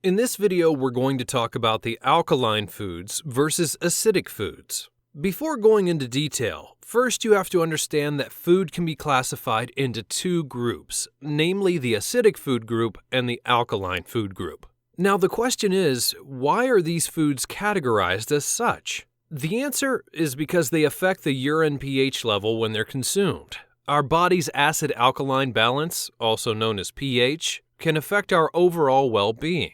In this video, we're going to talk about the alkaline foods versus acidic foods. Before going into detail, first you have to understand that food can be classified into two groups, namely the acidic food group and the alkaline food group. Now the question is, why are these foods categorized as such? The answer is because they affect the urine pH level when they're consumed. Our body's acid-alkaline balance, also known as pH, can affect our overall well-being.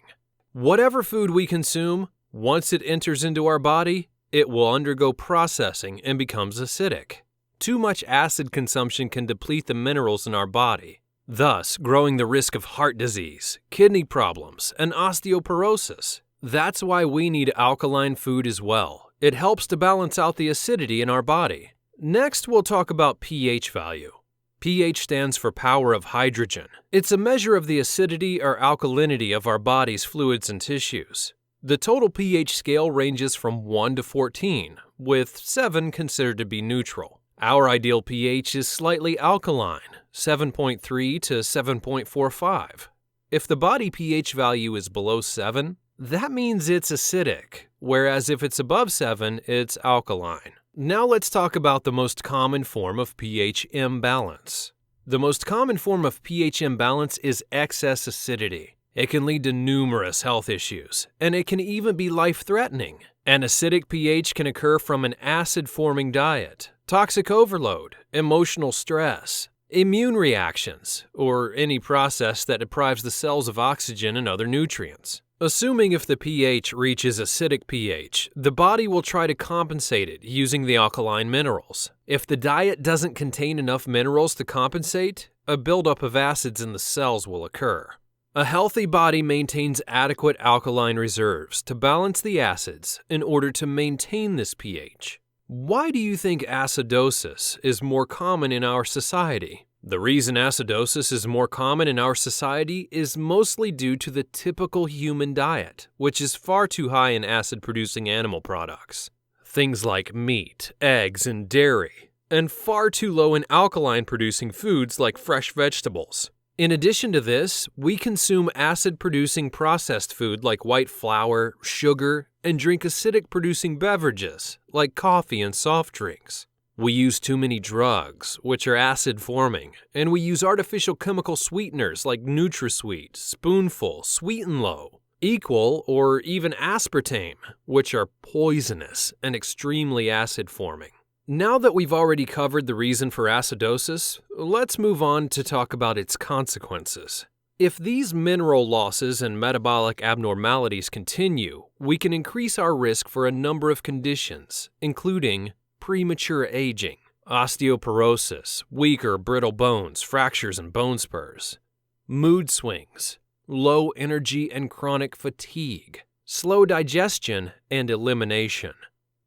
Whatever food we consume, once it enters into our body, it will undergo processing and becomes acidic. Too much acid consumption can deplete the minerals in our body, thus growing the risk of heart disease, kidney problems, and osteoporosis. That's why we need alkaline food as well. It helps to balance out the acidity in our body. Next, we'll talk about pH value. pH stands for power of hydrogen. It's a measure of the acidity or alkalinity of our body's fluids and tissues. The total pH scale ranges from 1 to 14, with 7 considered to be neutral. Our ideal pH is slightly alkaline, 7.3 to 7.45. If the body pH value is below 7, that means it's acidic, whereas if it's above 7, it's alkaline. Now let's talk about the most common form of pH imbalance. The most common form of pH imbalance is excess acidity. It can lead to numerous health issues, and it can even be life-threatening. An acidic pH can occur from an acid-forming diet, toxic overload, emotional stress, immune reactions, or any process that deprives the cells of oxygen and other nutrients. Assuming if the pH reaches acidic pH, the body will try to compensate it using the alkaline minerals. If the diet doesn't contain enough minerals to compensate, a buildup of acids in the cells will occur. A healthy body maintains adequate alkaline reserves to balance the acids in order to maintain this pH. Why do you think acidosis is more common in our society? The reason acidosis is more common in our society is mostly due to the typical human diet, which is far too high in acid-producing animal products. Things like meat, eggs, and dairy, and far too low in alkaline-producing foods like fresh vegetables. In addition to this, we consume acid-producing processed food like white flour, sugar, and drink acidic-producing beverages like coffee and soft drinks. We use too many drugs, which are acid-forming, and we use artificial chemical sweeteners like NutraSweet, Spoonful, Sweet and Low, Equal, or even aspartame, which are poisonous and extremely acid-forming. Now that we've already covered the reason for acidosis, let's move on to talk about its consequences. If these mineral losses and metabolic abnormalities continue, we can increase our risk for a number of conditions, including premature aging, osteoporosis, weak or brittle bones, fractures, and bone spurs, mood swings, low energy and chronic fatigue, slow digestion and elimination,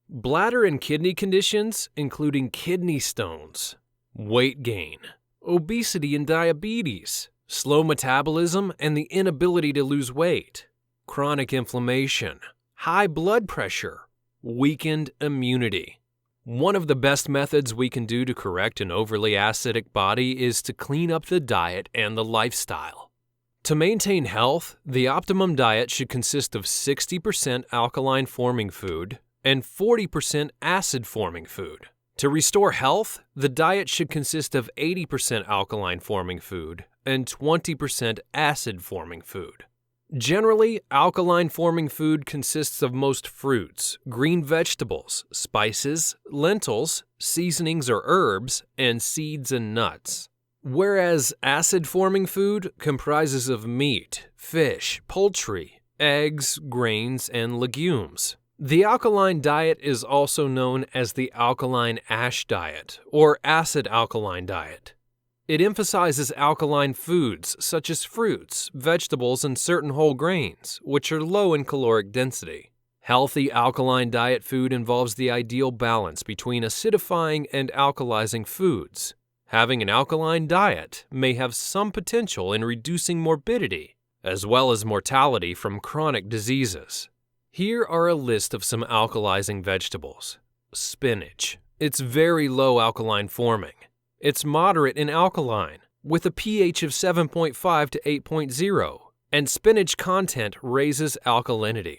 bladder and kidney conditions, including kidney stones, weight gain, obesity and diabetes, slow metabolism and the inability to lose weight, chronic inflammation, high blood pressure, weakened immunity. One of the best methods we can do to correct an overly acidic body is to clean up the diet and the lifestyle. To maintain health, the optimum diet should consist of 60% alkaline-forming food and 40% acid-forming food. To restore health, the diet should consist of 80% alkaline-forming food and 20% acid-forming food. Generally, alkaline-forming food consists of most fruits, green vegetables, spices, lentils, seasonings or herbs, and seeds and nuts. Whereas acid-forming food comprises of meat, fish, poultry, eggs, grains, and legumes. The alkaline diet is also known as the alkaline ash diet or acid-alkaline diet. It emphasizes alkaline foods such as fruits, vegetables, and certain whole grains, which are low in caloric density. Healthy alkaline diet food involves the ideal balance between acidifying and alkalizing foods. Having an alkaline diet may have some potential in reducing morbidity, as well as mortality from chronic diseases. Here are a list of some alkalizing vegetables. Spinach. It's very low alkaline forming. It's moderate in alkaline, with a pH of 7.5 to 8.0, And spinach content raises alkalinity.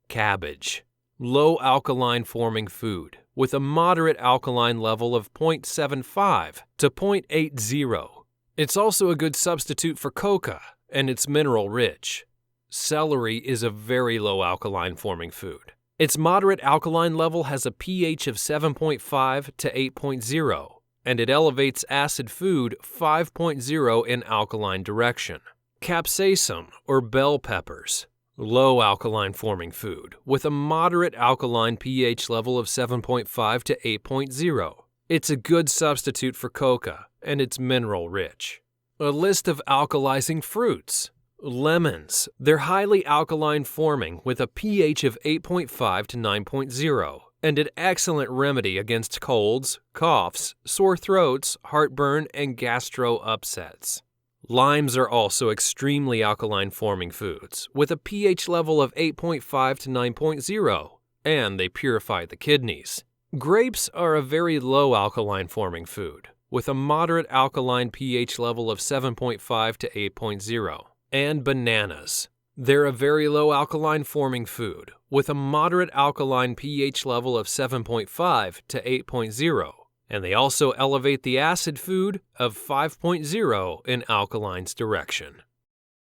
Cabbage. Low alkaline forming food with a moderate alkaline level of 0.75 to 0.80. It's also a good substitute for coca, and it's mineral rich. Celery is a very low alkaline forming food. Its moderate alkaline level has a pH of 7.5 to 8.0, and it elevates acid food 5.0 in alkaline direction. Capsaicum or bell peppers. Low alkaline forming food with a moderate alkaline pH level of 7.5 to 8.0. It's a good substitute for coca, and it's mineral rich. A list of alkalizing fruits. Lemons. They're highly alkaline forming with a pH of 8.5 to 9.0 and an excellent remedy against colds, coughs, sore throats, heartburn, and gastro upsets. Limes are also extremely alkaline forming foods with a pH level of 8.5 to 9.0, and they purify the kidneys. Grapes are a very low alkaline forming food with a moderate alkaline pH level of 7.5 to 8.0. And bananas. They're a very low alkaline forming food with a moderate alkaline pH level of 7.5 to 8.0. And they also elevate the acid food of 5.0 in alkaline's direction.